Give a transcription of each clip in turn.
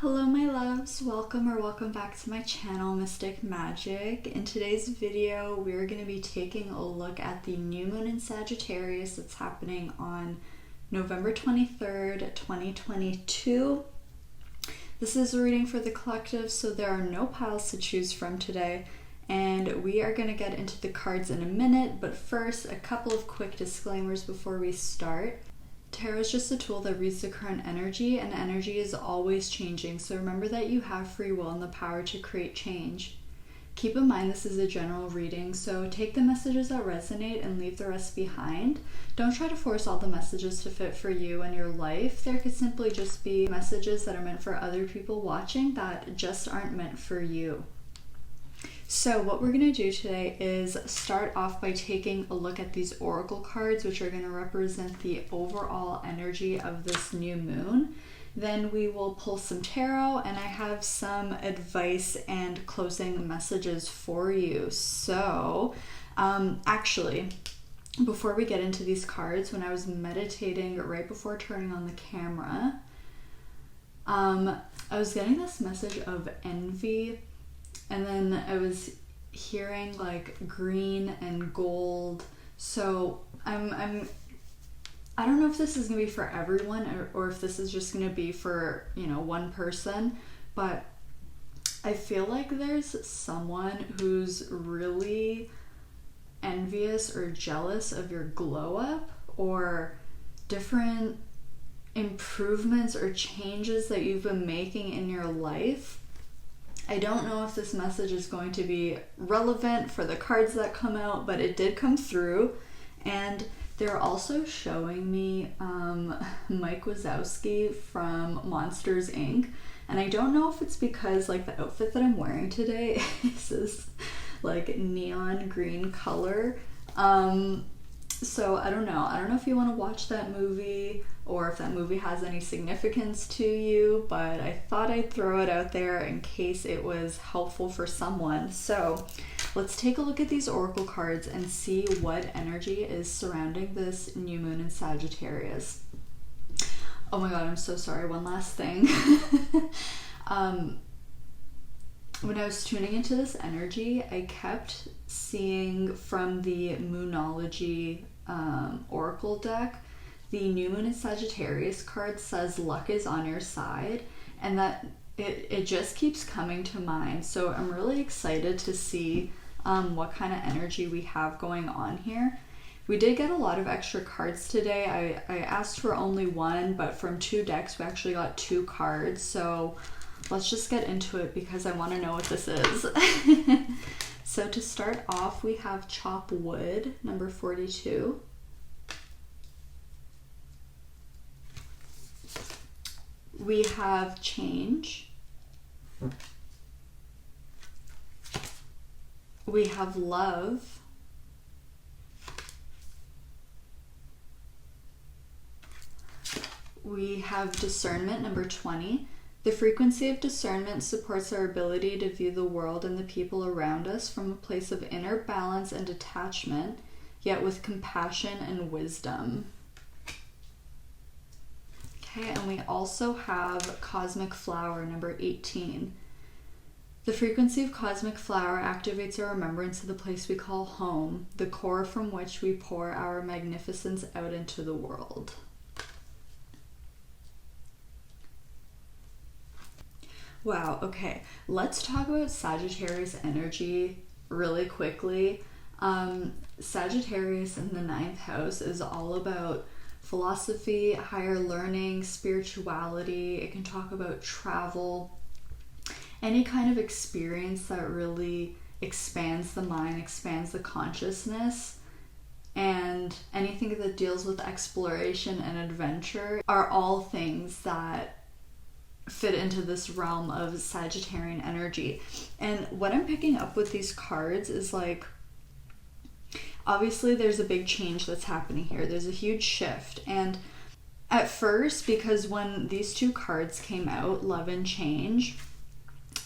Hello my loves, welcome back to my channel, Mystic Magic. In today's video, we're going to be taking a look at the new moon in Sagittarius that's happening on November 23rd, 2022. This is a reading for the collective, so there are no piles to choose from today, and we are going to get into the cards in a minute, but first, a couple of quick disclaimers before we start. Tarot is just a tool that reads the current energy, and energy is always changing, so remember that you have free will and the power to create change. Keep in mind this is a general reading, so take the messages that resonate and leave the rest behind. Don't try to force all the messages to fit for you and your life. There could simply just be messages that are meant for other people watching that just aren't meant for you. So what we're going to do today is start off by taking a look at these oracle cards, which are going to represent the overall energy of this new moon. Then we will pull some tarot, and I have some advice and closing messages for you. So actually, before we get into these cards, when I was meditating right before turning on the camera, I was getting this message of envy. And then I was hearing like green and gold. So I don't know if this is gonna be for everyone or if this is just gonna be for, one person, but I feel like there's someone who's really envious or jealous of your glow up or different improvements or changes that you've been making in your life. I don't know if this message is going to be relevant for the cards that come out, but it did come through. And they're also showing me Mike Wazowski from Monsters, Inc. And I don't know if it's because like the outfit that I'm wearing today is this like neon green color. So I don't know. I don't know if you want to watch that movie or if that movie has any significance to you, but I thought I'd throw it out there in case it was helpful for someone. So let's take a look at these oracle cards and see what energy is surrounding this new moon in Sagittarius. Oh my god, I'm so sorry. One last thing. When I was tuning into this energy, I kept seeing from the Moonology oracle deck, the new moon in Sagittarius card says luck is on your side, and that it just keeps coming to mind. So I'm really excited to see what kind of energy we have going on here. We did get a lot of extra cards today. I asked for only one, but from 2 decks we actually got 2 cards. So let's just get into it because I want to know what this is. So to start off, we have Chop Wood, number 42. We have Change. We have Love. We have Discernment, number 20. The frequency of discernment supports our ability to view the world and the people around us from a place of inner balance and detachment, yet with compassion and wisdom. Okay, and we also have Cosmic Flower, number 18. The frequency of Cosmic Flower activates our remembrance of the place we call home, the core from which we pour our magnificence out into the world. Wow, okay, let's talk about Sagittarius energy really quickly. Sagittarius in the 9th house is all about philosophy, higher learning, spirituality. It can talk about travel, any kind of experience that really expands the mind, expands the consciousness, and anything that deals with exploration and adventure are all things that fit into this realm of Sagittarian energy. And what I'm picking up with these cards is like, obviously there's a big change that's happening here. There's a huge shift. And at first, because when these 2 cards came out, Love and Change,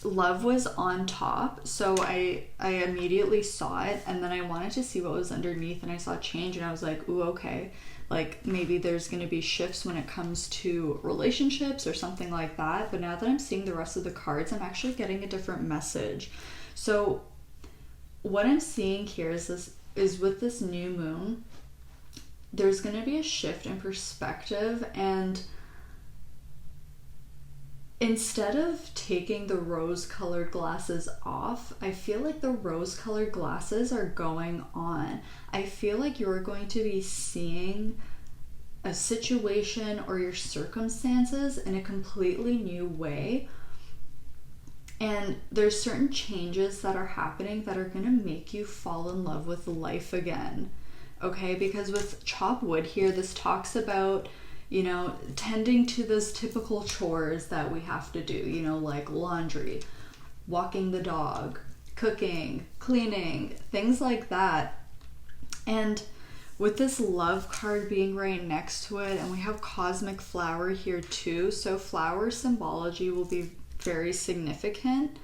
Love was on top, so I immediately saw it, and then I wanted to see what was underneath, and I saw Change, and I was like, ooh, okay. like maybe there's going to be shifts when it comes to relationships or something like that. But now that I'm seeing the rest of the cards, I'm actually getting a different message. So what I'm seeing here is with this new moon, there's going to be a shift in perspective, and instead of taking the rose-colored glasses off, I feel like the rose-colored glasses are going on. I feel like you're going to be seeing a situation or your circumstances in a completely new way. And there's certain changes that are happening that are going to make you fall in love with life again. Okay, because with chop wood here, this talks about, you know, tending to those typical chores that we have to do, you know, like laundry, walking the dog, cooking, cleaning, things like that. And with this love card being right next to it, and we have cosmic flower here too, so flower symbology will be very significant.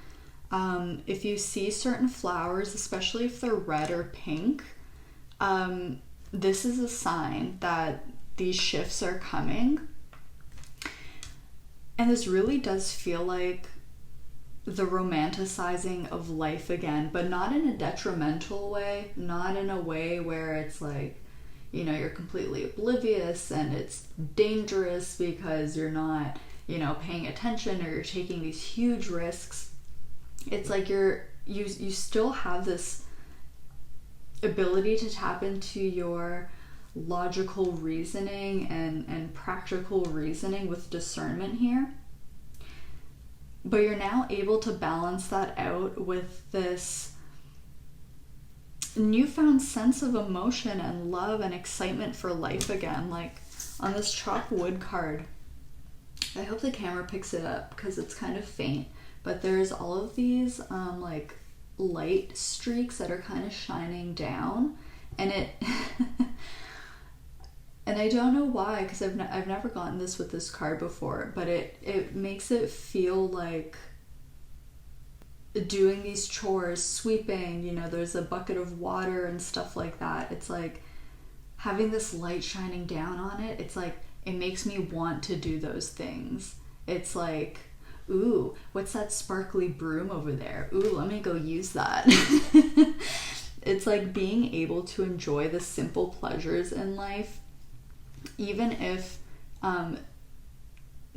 If you see certain flowers, especially if they're red or pink, this is a sign that these shifts are coming. And this really does feel like the romanticizing of life again, but not in a detrimental way, not in a way where it's like, you know, you're completely oblivious and it's dangerous because you're not, you know, paying attention, or you're taking these huge risks. It's like you still have this ability to tap into your logical reasoning and practical reasoning with discernment here. But you're now able to balance that out with this newfound sense of emotion and love and excitement for life again. Like on this chop wood card, I hope the camera picks it up because it's kind of faint, but there's all of these like light streaks that are kind of shining down, and it and I don't know why, because I've never gotten this with this card before, but it makes it feel like doing these chores, sweeping, you know, there's a bucket of water and stuff like that. It's like having this light shining down on it. It's like it makes me want to do those things. It's like, ooh, what's that sparkly broom over there? Ooh, let me go use that. It's like being able to enjoy the simple pleasures in life, even if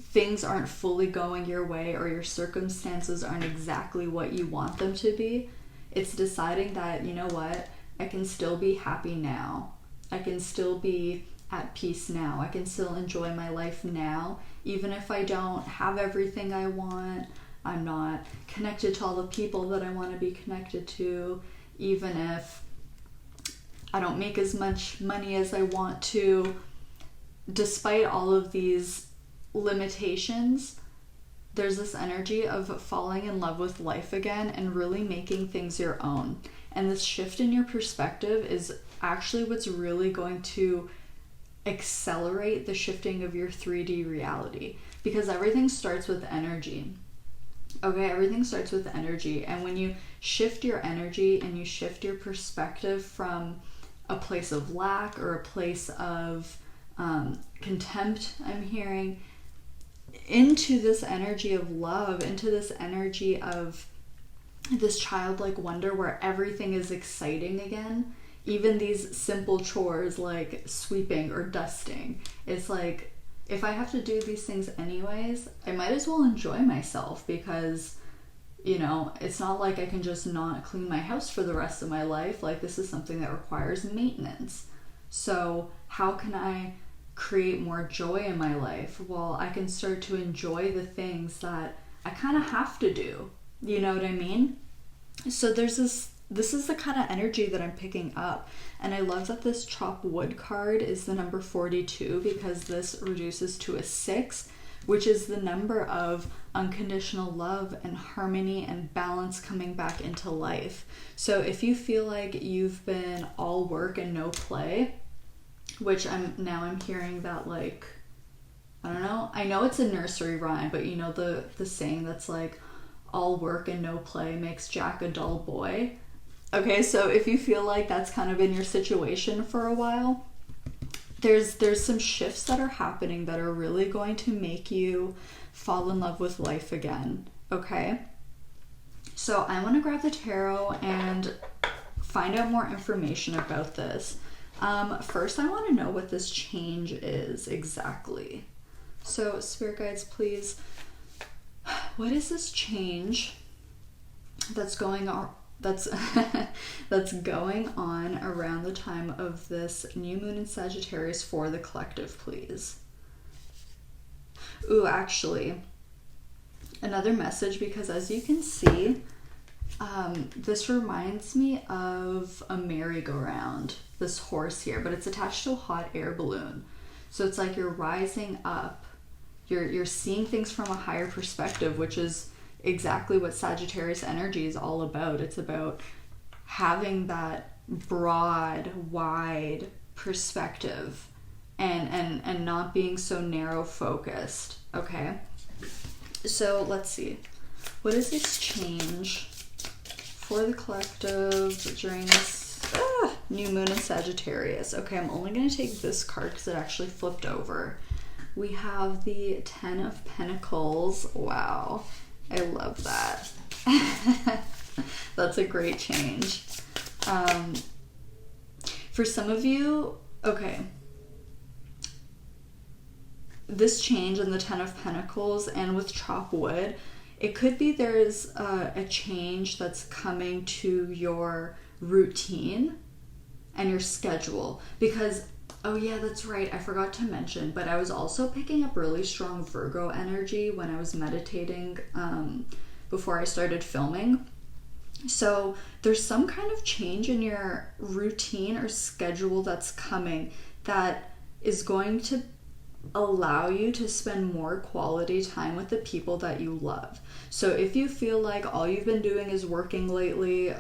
things aren't fully going your way or your circumstances aren't exactly what you want them to be. It's deciding that, you know what, I can still be happy now. I can still be at peace now. I can still enjoy my life now, even if I don't have everything I want. I'm not connected to all the people that I want to be connected to, even if I don't make as much money as I want to. Despite all of these limitations, there's this energy of falling in love with life again and really making things your own. And this shift in your perspective is actually what's really going to accelerate the shifting of your 3D reality, because everything starts with energy. Okay, everything starts with energy. And when you shift your energy and you shift your perspective from a place of lack or a place of contempt, I'm hearing, into this energy of love, into this energy of this childlike wonder where everything is exciting again. Even these simple chores like sweeping or dusting. It's like, if I have to do these things anyways, I might as well enjoy myself, because, you know, it's not like I can just not clean my house for the rest of my life. Like, this is something that requires maintenance. So how can I create more joy in my life? Well, I can start to enjoy the things that I kind of have to do. You know what I mean? So this is the kind of energy that I'm picking up. And I love that this chop wood card is the number 42, because this reduces to a 6, which is the number of unconditional love and harmony and balance coming back into life. So if you feel like you've been all work and no play, which I'm hearing that, like, I don't know, I know it's a nursery rhyme, but you know the saying that's like, all work and no play makes Jack a dull boy. Okay, so if you feel like that's kind of been your situation for a while, there's some shifts that are happening that are really going to make you fall in love with life again, okay? So I want to grab the tarot and find out more information about this. First, I want to know what this change is exactly. So spirit guides, please, what is this change that's going on? That's going on around the time of this new moon in Sagittarius for the collective, please. Ooh, actually, another message, because as you can see, this reminds me of a merry-go-round, this horse here, but it's attached to a hot air balloon. So it's like you're rising up, you're seeing things from a higher perspective, which is exactly what Sagittarius energy is all about. It's about having that broad, wide perspective and not being so narrow focused, okay? So let's see. What is this change for the collective during this new moon in Sagittarius? Okay, I'm only going to take this card because it actually flipped over. We have the Ten of Pentacles. Wow. I love that. That's a great change. For some of you, okay, this change in the Ten of Pentacles and with chop wood, it could be there's a change that's coming to your routine and your schedule, because oh yeah, that's right, I forgot to mention, but I was also picking up really strong Virgo energy when I was meditating before I started filming. So there's some kind of change in your routine or schedule that's coming that is going to allow you to spend more quality time with the people that you love. So if you feel like all you've been doing is working lately,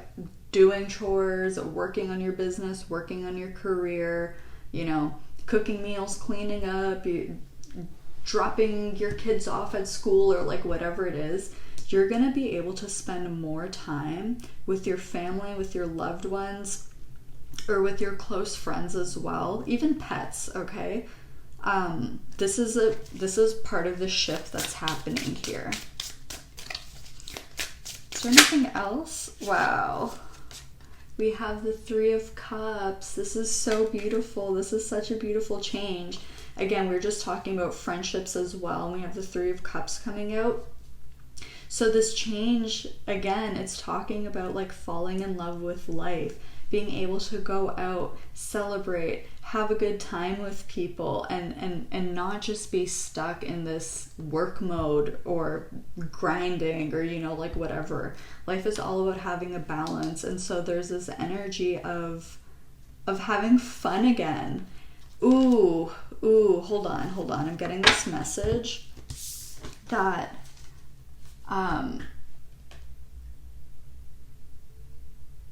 doing chores, working on your business, working on your career, you know, cooking meals, cleaning up, dropping your kids off at school, or like whatever it is, you're going to be able to spend more time with your family, with your loved ones, or with your close friends as well, even pets, okay? This is part of the shift that's happening here. Is there anything else? Wow. We have the Three of Cups. This is so beautiful. This is such a beautiful change. Again, we were just talking about friendships as well. We have the Three of Cups coming out. So this change, again, it's talking about like falling in love with life, being able to go out, celebrate, have a good time with people, and not just be stuck in this work mode or grinding or, you know, like whatever. Life is all about having a balance. And so there's this energy of having fun again. Ooh, hold on. I'm getting this message that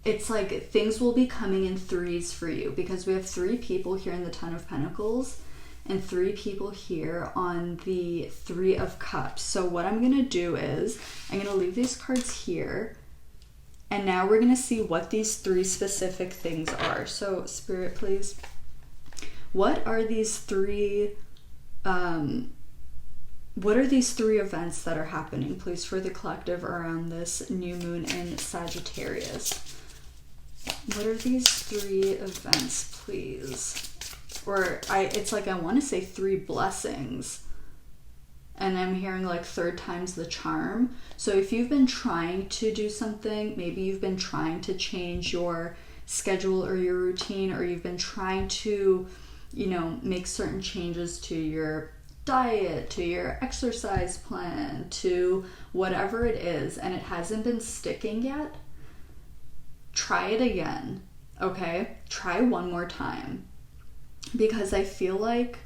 it's like things will be coming in threes for you, because we have 3 people here in the Ten of Pentacles and 3 people here on the Three of Cups. So what I'm going to do is I'm going to leave these cards here, and now we're going to see what these 3 specific things are. So Spirit, please, what are these 3 events that are happening, please, for the collective around this new moon in Sagittarius? What are these 3 events, please? Or it's like I want to say 3 blessings, and I'm hearing like 3rd time's the charm. So if you've been trying to do something, maybe you've been trying to change your schedule or your routine, or you've been trying to, you know, make certain changes to your diet, to your exercise plan, to whatever it is, and it hasn't been sticking yet, try it again, okay? Try one more time, because I feel like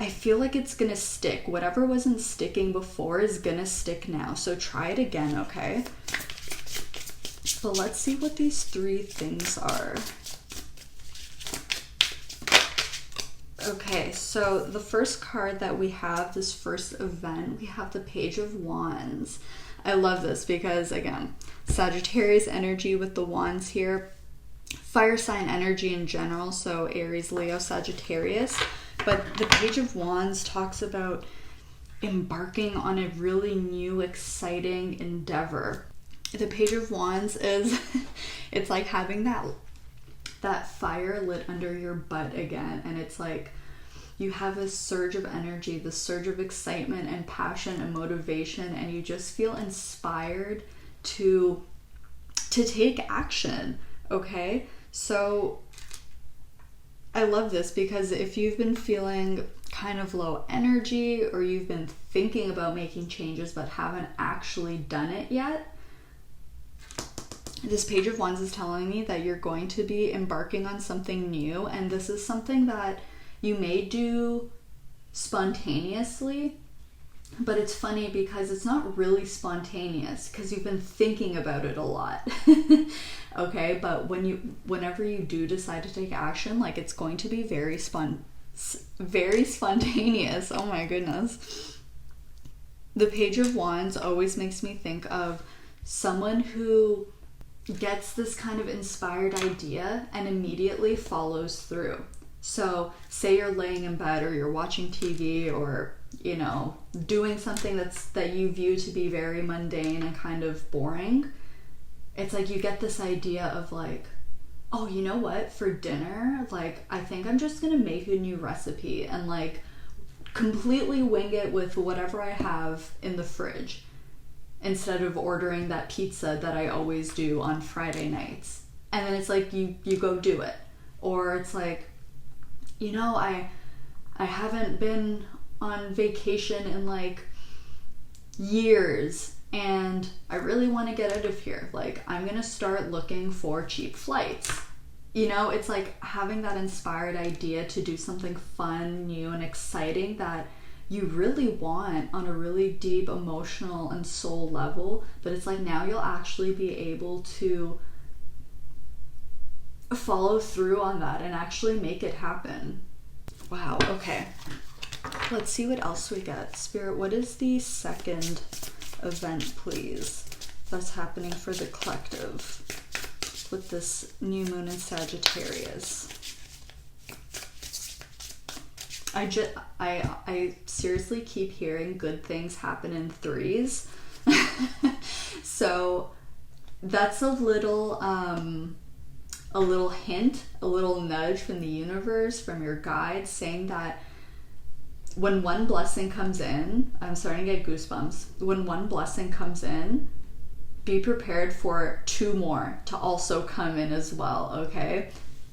it's gonna stick. Whatever wasn't sticking before is gonna stick now. So try it again, okay? But let's see what these 3 things are. Okay, so the first card that we have, this first event, we have the Page of Wands. I love this because, again, Sagittarius energy with the wands here. fire sign energy in general, so Aries, Leo, Sagittarius. But the Page of Wands talks about embarking on a really new, exciting endeavor. The Page of Wands is, it's like having that fire lit under your butt again, and it's like you have a surge of energy, the surge of excitement and passion and motivation, and you just feel inspired to take action. Okay, so I love this because if you've been feeling kind of low energy, or you've been thinking about making changes but haven't actually done it yet, this Page of Wands is telling me that you're going to be embarking on something new, and this is something that you may do spontaneously, but it's funny because it's not really spontaneous because you've been thinking about it a lot. Okay, but whenever you do decide to take action, like, it's going to be very spontaneous. Oh my goodness. The Page of Wands always makes me think of someone who gets this kind of inspired idea and immediately follows through. So say you're laying in bed, or you're watching TV, or, you know, doing something that you view to be very mundane and kind of boring. It's like you get this idea of like, oh, you know what, for dinner, like, I think I'm just gonna make a new recipe and like completely wing it with whatever I have in the fridge, instead of ordering that pizza that I always do on Friday nights. And then it's like you go do it. Or it's like, you know, I haven't been on vacation in like years, and I really want to get out of here. Like, I'm gonna start looking for cheap flights. You know, it's like having that inspired idea to do something fun, new, and exciting that you really want on a really deep emotional and soul level. But it's like now you'll actually be able to follow through on that and actually make it happen. Wow, okay. Let's see what else we got. Spirit, what is the second event, please, that's happening for the collective with this new moon in Sagittarius? I seriously keep hearing good things happen in threes. So that's a little hint, a little nudge from the universe, from your guides, saying that when one blessing comes in, I'm starting to get goosebumps. When one blessing comes in, be prepared for two more to also come in as well, okay?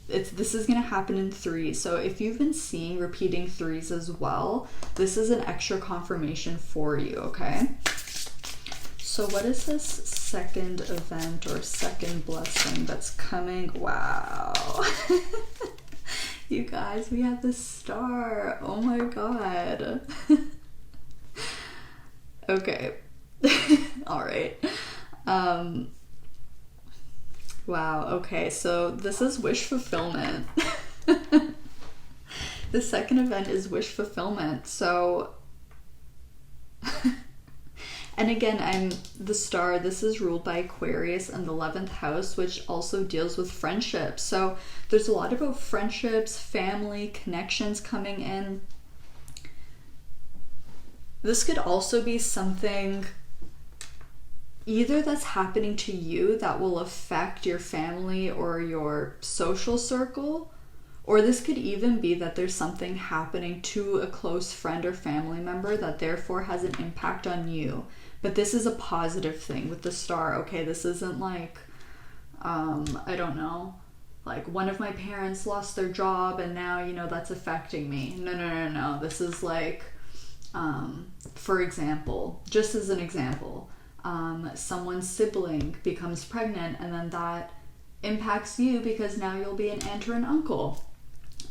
This is going to happen in threes. So if you've been seeing repeating threes as well, this is an extra confirmation for you, okay? So what is this second event or second blessing that's coming? Wow. You guys, we have the star. Oh my god. Okay. All right. Wow, okay, so this is wish fulfillment. The second event is wish fulfillment. So and again, the star, this is ruled by Aquarius and the 11th house, which also deals with friendships. So there's a lot about friendships, family, connections coming in. This could also be something either that's happening to you that will affect your family or your social circle, or this could even be that there's something happening to a close friend or family member that therefore has an impact on you. But this is a positive thing with the star, okay? This isn't like, I don't know, like one of my parents lost their job and now, you know, that's affecting me. No. This is like, for example, just as an example, someone's sibling becomes pregnant and then that impacts you because now you'll be an aunt or an uncle.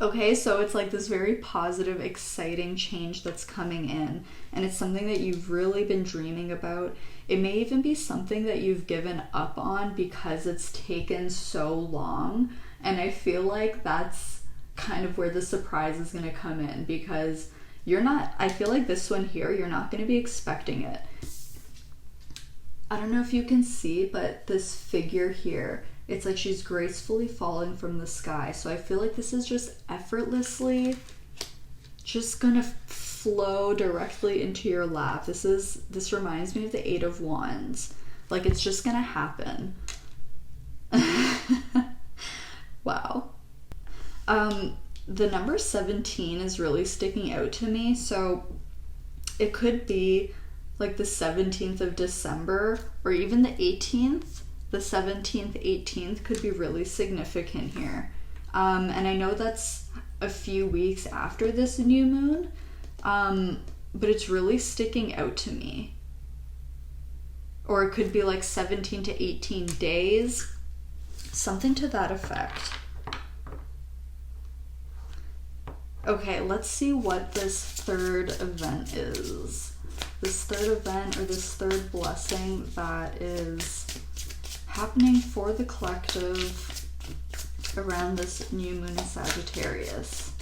Okay, so it's like this very positive, exciting change that's coming in, and it's something that you've really been dreaming about. It may even be something that you've given up on because it's taken so long, and I feel like that's kind of where the surprise is going to come in, because I feel like this one here, you're not going to be expecting it. I don't know if you can see, but this figure here It's like she's gracefully falling from the sky. So I feel like this is just effortlessly just gonna flow directly into your lap. This reminds me of the Eight of Wands. Like, it's just gonna happen. Wow. The number 17 is really sticking out to me. So it could be like the 17th of December or even the 18th. The 17th, 18th could be really significant here. And I know that's a few weeks after this new moon, but it's really sticking out to me. Or it could be like 17 to 18 days, something to that effect. Okay, let's see what this third event is. This third event or this third blessing that is happening for the collective around this new moon in Sagittarius.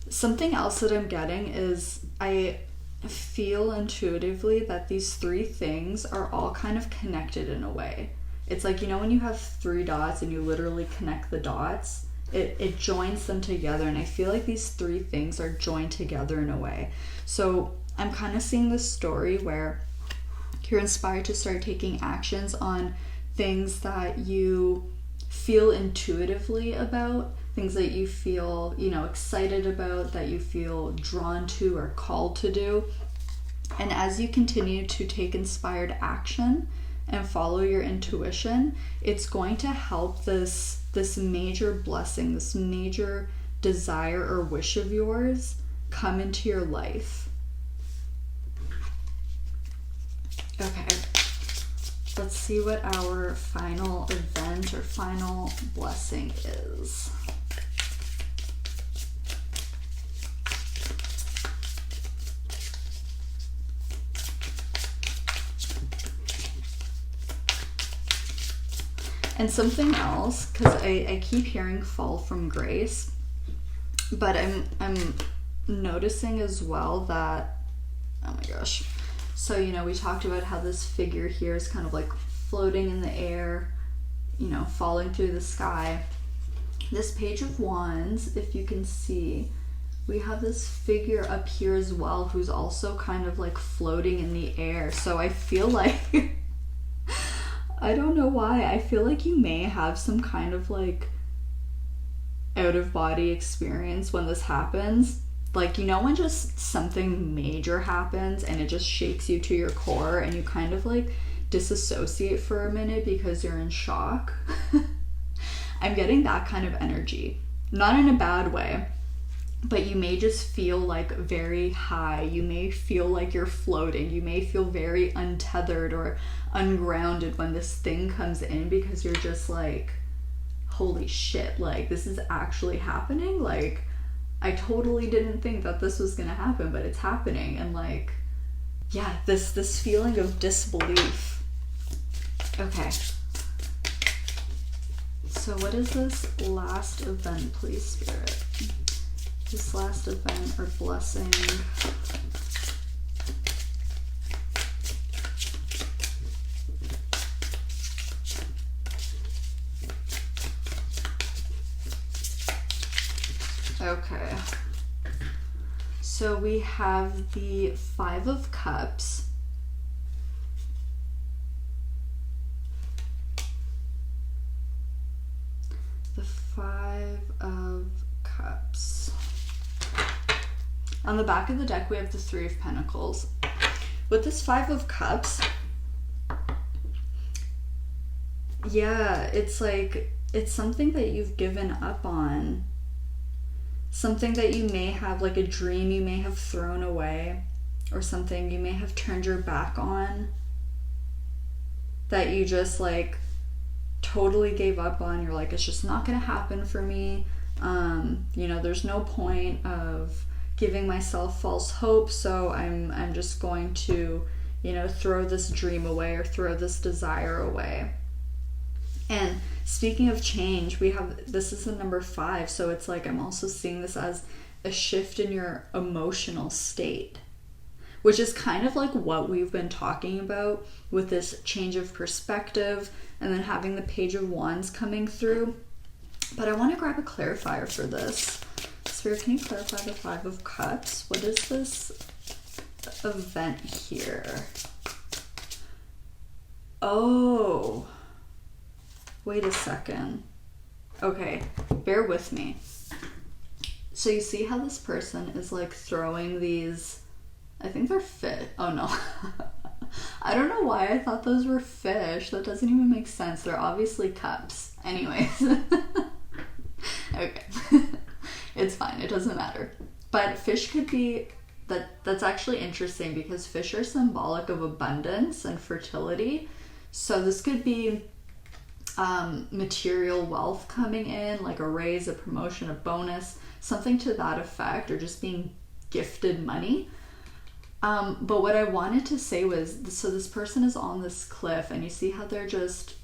Something else that I'm getting is I feel intuitively that these three things are all kind of connected in a way. It's like, you know, when you have three dots and you literally connect the dots, it joins them together, and I feel like these three things are joined together in a way. So I'm kind of seeing this story where you're inspired to start taking actions on things that you feel intuitively about, things that you feel, you know, excited about, that you feel drawn to or called to do. And as you continue to take inspired action and follow your intuition, it's going to help this major blessing, this major desire or wish of yours come into your life. Okay, let's see what our final event or final blessing is. And something else, because I keep hearing fall from grace, but I'm noticing as well that, oh my gosh. So, you know, we talked about how this figure here is kind of like floating in the air, you know, falling through the sky. This Page of Wands, if you can see, we have this figure up here as well who's also kind of like floating in the air. So I feel like I don't know why, I feel like you may have some kind of like out of body experience when this happens. Like, you know, when just something major happens and it just shakes you to your core and you kind of like disassociate for a minute because you're in shock. I'm getting that kind of energy. Not in a bad way, but you may just feel like very high. You may feel like you're floating. You may feel very untethered or ungrounded when this thing comes in, because you're just like, holy shit, like this is actually happening. Like, I totally didn't think that this was gonna happen, but it's happening. And like, yeah, this feeling of disbelief. Okay. So what is this last event, please, Spirit? This last event or blessing. Okay. So we have the Five of Cups. The Five of Cups. On the back of the deck, we have the Three of Pentacles. With this Five of Cups, yeah, it's like, it's something that you've given up on. Something that you may have, like a dream you may have thrown away, or something you may have turned your back on, that you just like totally gave up on. You're like, it's just not gonna happen for me. You know, there's no point of giving myself false hope, so I'm just going to, you know, throw this dream away or throw this desire away. And speaking of change, we have, this is the number 5, so it's like I'm also seeing this as a shift in your emotional state, which is kind of like what we've been talking about with this change of perspective and then having the Page of Wands coming through. But I want to grab a clarifier for this. Spirit, can you clarify the Five of Cups? What is this event here? Oh, wait a second. Okay, bear with me. So you see how this person is like throwing these, I think they're fish. Oh no. I don't know why I thought those were fish. That doesn't even make sense. They're obviously cups. Anyways. Okay. It's fine. It doesn't matter. But fish could be, that's actually interesting because fish are symbolic of abundance and fertility. So this could be material wealth coming in, like a raise, a promotion, a bonus, something to that effect, or just being gifted money. But what I wanted to say was, so this person is on this cliff and you see how they're just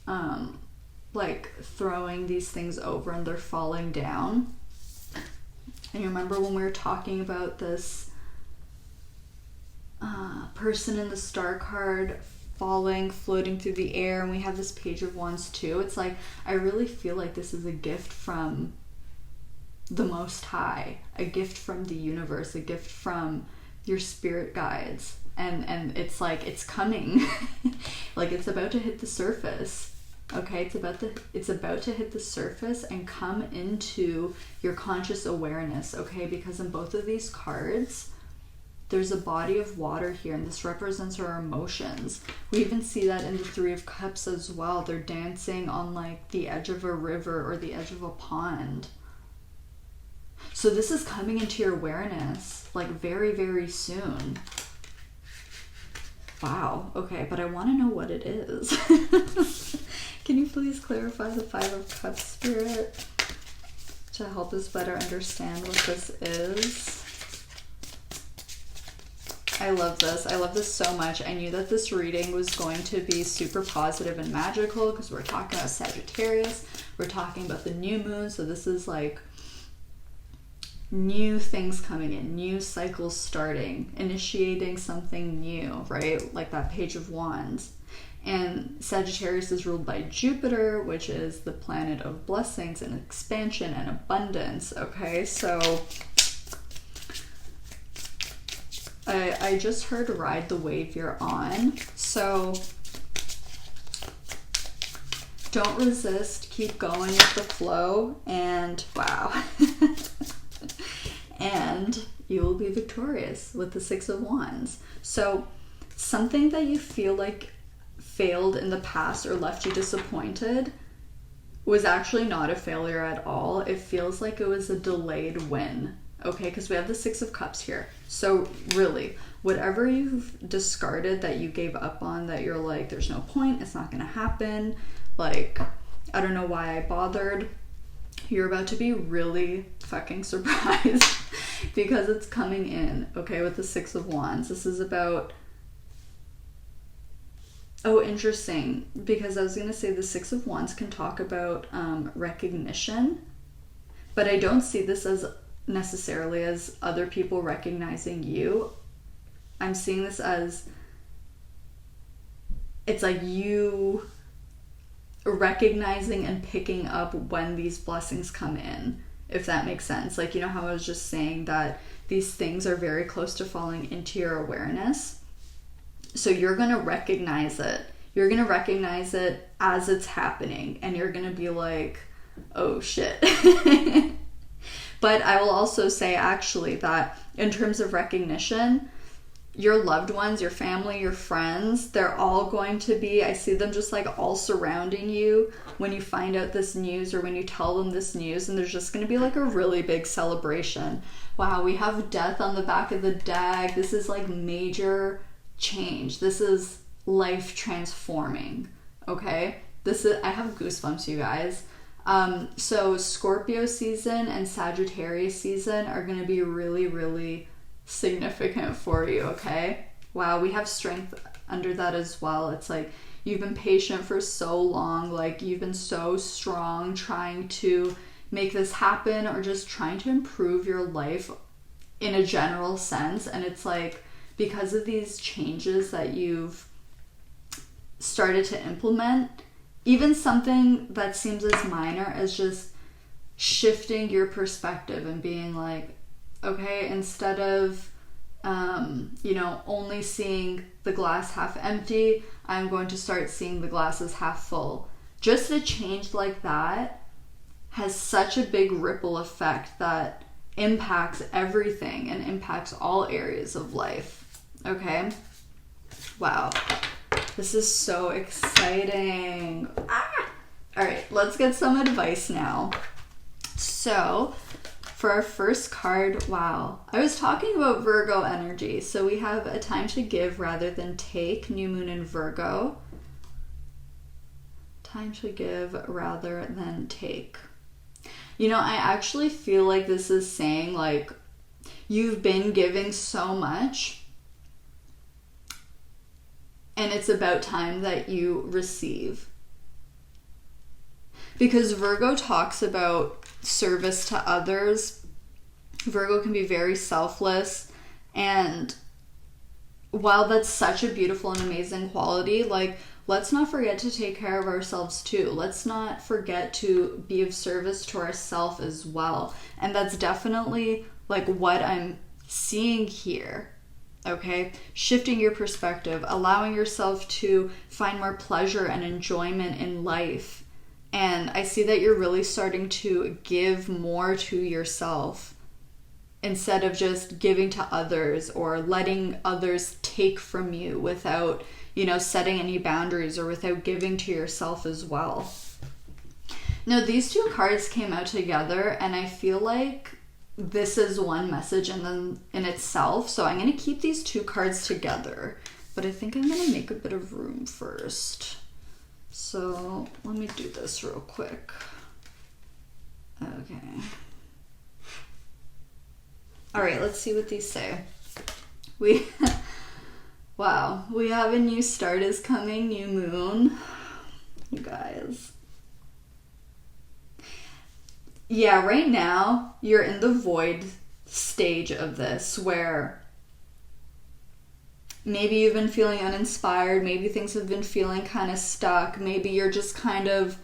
like throwing these things over and they're falling down. And you remember when we were talking about this person in the star card falling, floating through the air, and we have this Page of Wands too. It's like, I really feel like this is a gift from the Most High, a gift from the universe, a gift from your spirit guides, and it's like, it's coming. Like, it's about to hit the surface. Okay, it's about to hit the surface and come into your conscious awareness. Okay, because in both of these cards there's a body of water here, and this represents our emotions. We even see that in the Three of Cups as well. They're dancing on like the edge of a river or the edge of a pond. So this is coming into your awareness like very, very soon. Wow. Okay, but I want to know what it is. Can you please clarify the Five of Cups, Spirit, to help us better understand what this is? I love this. I love this so much. I knew that this reading was going to be super positive and magical because we're talking about Sagittarius. We're talking about the new moon. So this is like new things coming in, new cycles starting, initiating something new, right? Like that Page of Wands. And Sagittarius is ruled by Jupiter, which is the planet of blessings and expansion and abundance. Okay, so I just heard ride the wave you're on. So don't resist, keep going with the flow, and wow. And you will be victorious with the Six of Wands. So something that you feel like failed in the past or left you disappointed was actually not a failure at all. It feels like it was a delayed win. Okay, because we have the Six of Cups here. So really, whatever you've discarded that you gave up on, that you're like, there's no point, it's not gonna happen, like, I don't know why I bothered, you're about to be really fucking surprised because it's coming in, okay, with the Six of Wands. This is about, oh, interesting, because I was gonna say the Six of Wands can talk about recognition, but I don't see this as necessarily as other people recognizing you. I'm seeing this as, it's like you recognizing and picking up when these blessings come in, if that makes sense. Like, you know how I was just saying that these things are very close to falling into your awareness. So you're going to recognize it. You're going to recognize it as it's happening, and you're going to be like, oh shit. But I will also say actually that in terms of recognition, your loved ones, your family, your friends, they're all going to be, I see them just like all surrounding you when you find out this news or when you tell them this news, and there's just going to be like a really big celebration. Wow, we have death on the back of the deck. This is like major change. This is life transforming. Okay? This is, I have goosebumps, you guys. So Scorpio season and Sagittarius season are going to be really, really significant for you, okay? Wow, we have strength under that as well. It's like you've been patient for so long, like you've been so strong trying to make this happen or just trying to improve your life in a general sense, and it's like because of these changes that you've started to implement, even something that seems as minor as just shifting your perspective and being like, okay, instead of only seeing the glass half empty, I'm going to start seeing the glasses half full. Just a change like that has such a big ripple effect that impacts everything and impacts all areas of life. Okay? Wow. This is so exciting. All right, let's get some advice now. So, for our first card, wow. I was talking about Virgo energy. So we have a time to give rather than take, new moon in Virgo. Time to give rather than take. I actually feel like this is saying like you've been giving so much and it's about time that you receive. Because Virgo talks about service to others. Virgo can be very selfless, and while that's such a beautiful and amazing quality, like, let's not forget to take care of ourselves too. Let's not forget to be of service to ourselves as well. And that's definitely like what I'm seeing here. Okay? Shifting your perspective, allowing yourself to find more pleasure and enjoyment in life. And I see that you're really starting to give more to yourself instead of just giving to others or letting others take from you without, setting any boundaries or without giving to yourself as well. Now, these two cards came out together, and I feel like this is one message in itself. So I'm going to keep these two cards together, but I think I'm going to make a bit of room first. So let me do this real quick. Okay. All right, let's see what these say. Wow, we have a new start is coming, new moon. You guys. Yeah, right now you're in the void stage of this where maybe you've been feeling uninspired, maybe things have been feeling kind of stuck, maybe you're just kind of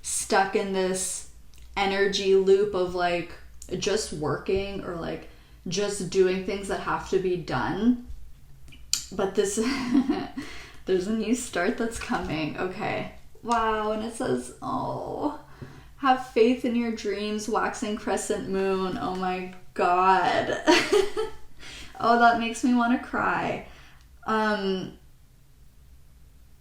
stuck in this energy loop of like just working or like just doing things that have to be done. But there's a new start that's coming. Okay. Wow. And it says, have faith in your dreams, waxing crescent moon. Oh my God. Oh, that makes me want to cry.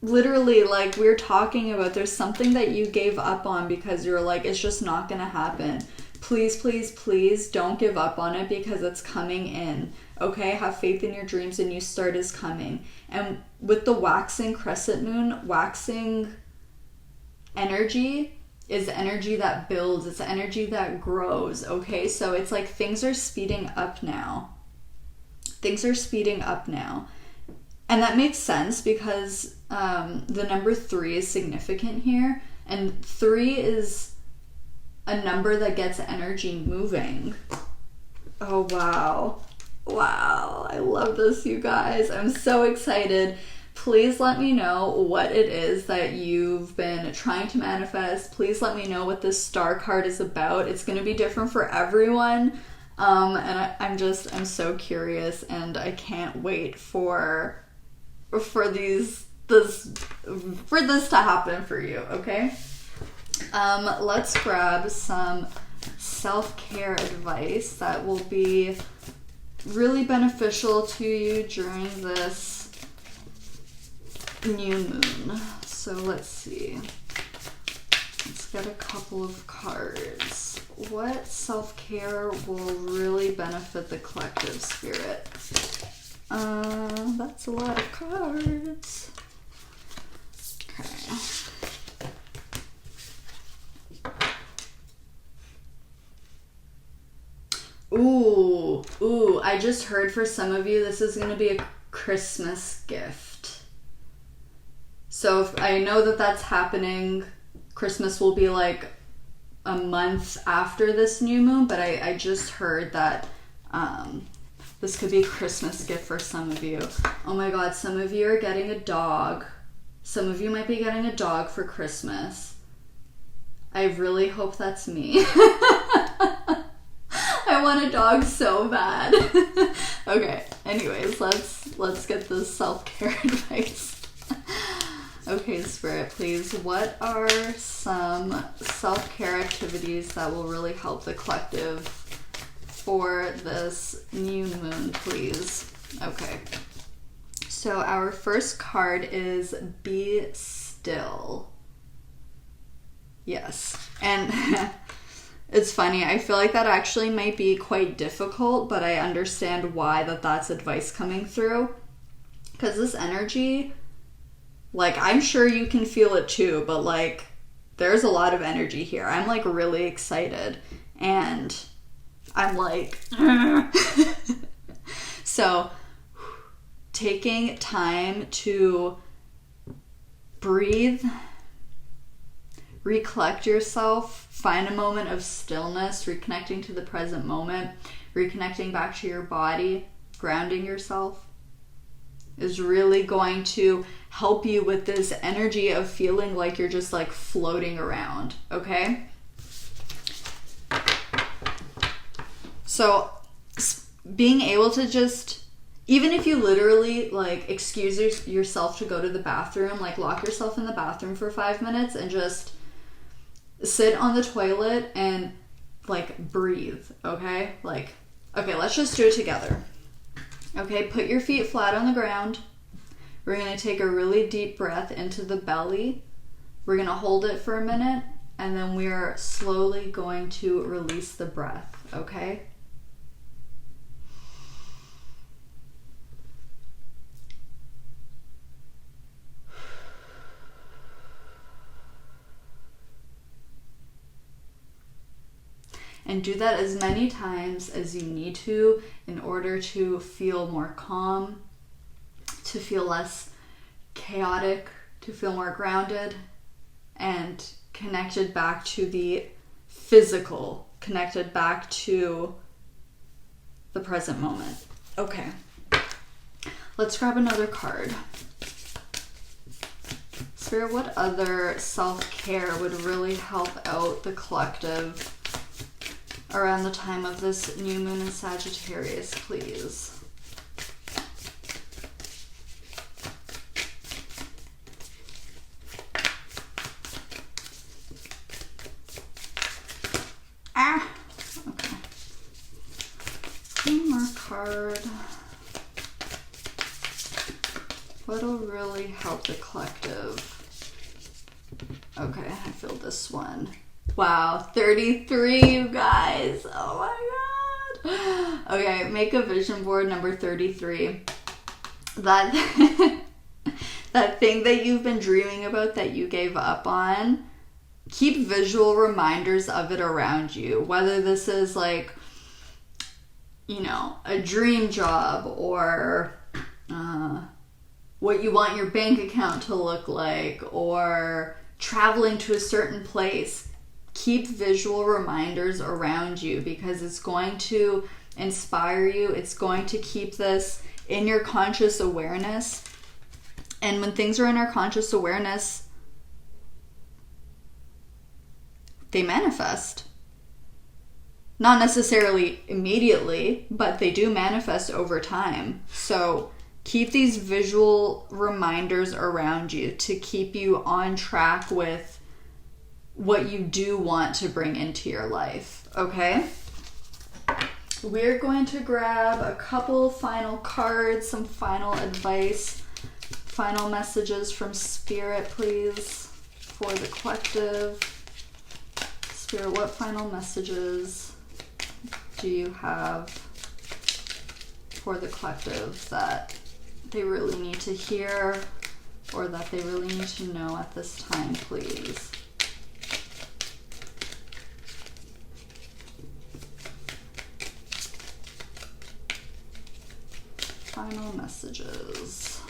Literally, like we're talking about, there's something that you gave up on because you're like, it's just not going to happen. Please, please, please don't give up on it because it's coming in. Okay, have faith in your dreams, a new start is coming. And with the waxing crescent moon, waxing energy is energy that builds, it's energy that grows, okay? So it's like things are speeding up now. Things are speeding up now. And that makes sense because the number 3 is significant here. And 3 is a number that gets energy moving. Oh, wow. Wow, I love this, you guys. I'm so excited. Please let me know what it is that you've been trying to manifest. Please let me know what this star card is about. It's going to be different for everyone. And I'm so curious, and I can't wait for this to happen for you, okay? Let's grab some self-care advice that will be really beneficial to you during this new moon. So let's see. Let's get a couple of cards. What self-care will really benefit the collective spirit? That's a lot of cards. Okay. Ooh, I just heard for some of you this is going to be a Christmas gift. So if I know that that's happening, Christmas will be like a month after this new moon, but I just heard that This could be a Christmas gift for some of you. Oh my God, some of you are getting a dog. Some of you might be getting a dog for Christmas. I really hope that's me. I want a dog so bad. Okay, anyways, let's get this self-care advice. Okay, Spirit, please, what are some self-care activities that will really help the collective for this new moon, please? Okay. So our first card is Be Still. Yes. And it's funny, I feel like that actually might be quite difficult, but I understand why that's advice coming through. Because this energy, like, I'm sure you can feel it too, but like, there's a lot of energy here. I'm like really excited. And I'm like, so taking time to breathe, recollect yourself, find a moment of stillness, reconnecting to the present moment, reconnecting back to your body, grounding yourself is really going to help you with this energy of feeling like you're just like floating around, okay? So being able to just, even if you literally like excuse yourself to go to the bathroom, like lock yourself in the bathroom for 5 minutes and just sit on the toilet and like breathe, okay? Like, okay, let's just do it together. Okay, put your feet flat on the ground. We're gonna take a really deep breath into the belly. We're gonna hold it for a minute, and then we're slowly going to release the breath, okay? And do that as many times as you need to in order to feel more calm, to feel less chaotic, to feel more grounded, and connected back to the physical, connected back to the present moment. Okay, let's grab another card. Spirit, what other self-care would really help out the collective around the time of this new moon in Sagittarius, please? Okay. One more card. What'll really help the collective? Okay, I feel this one. Wow, 33, you guys. Oh my God. Okay, make a vision board number 33. That that thing that you've been dreaming about that you gave up on, keep visual reminders of it around you. Whether this is like, you know, a dream job or what you want your bank account to look like or traveling to a certain place. Keep visual reminders around you because it's going to inspire you. It's going to keep this in your conscious awareness. And when things are in our conscious awareness, they manifest. Not necessarily immediately, but they do manifest over time. So keep these visual reminders around you to keep you on track with what you do want to bring into your life, okay? We're going to grab a couple final cards, some final advice, final messages from Spirit, please, for the collective. Spirit, what final messages do you have for the collective that they really need to hear or that they really need to know at this time, please? Final messages.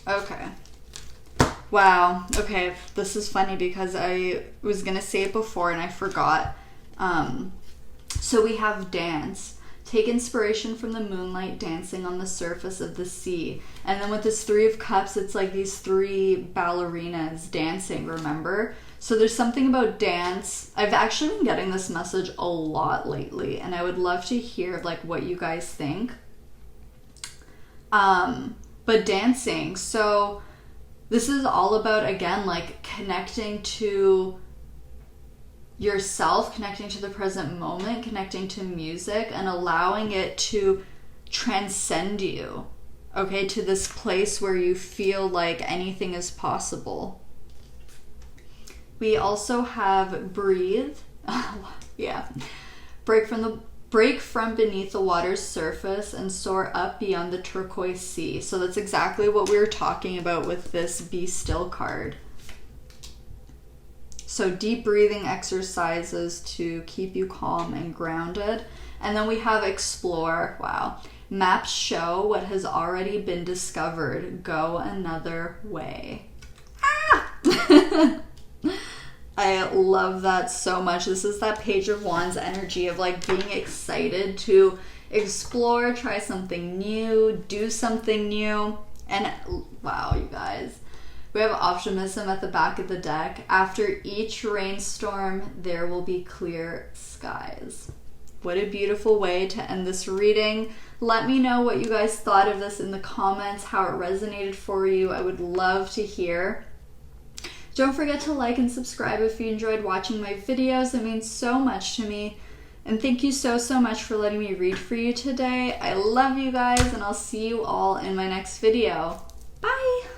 Okay. Wow. Okay, this is funny because I was gonna say it before and I forgot. So we have dance. Take inspiration from the moonlight dancing on the surface of the sea. And then with this 3 of Cups, it's like these 3 ballerinas dancing, remember? So there's something about dance. I've actually been getting this message a lot lately, and I would love to hear like what you guys think. But dancing, so this is all about, again, like connecting to yourself, connecting to the present moment, connecting to music, and allowing it to transcend you, okay, to this place where you feel like anything is possible. We also have breathe. Yeah. Break from beneath the water's surface and soar up beyond the turquoise sea. So that's exactly what we were talking about with this Be Still card. So deep breathing exercises to keep you calm and grounded. And then we have explore. Wow. Maps show what has already been discovered. Go another way. Ah! I love that so much. This is that Page of Wands energy of like being excited to explore, try something new, do something new. And wow, you guys. We have optimism at the back of the deck. After each rainstorm, there will be clear skies. What a beautiful way to end this reading. Let me know what you guys thought of this in the comments, how it resonated for you. I would love to hear. Don't forget to like and subscribe if you enjoyed watching my videos. It means so much to me. And thank you so much for letting me read for you today. I love you guys, and I'll see you all in my next video. Bye!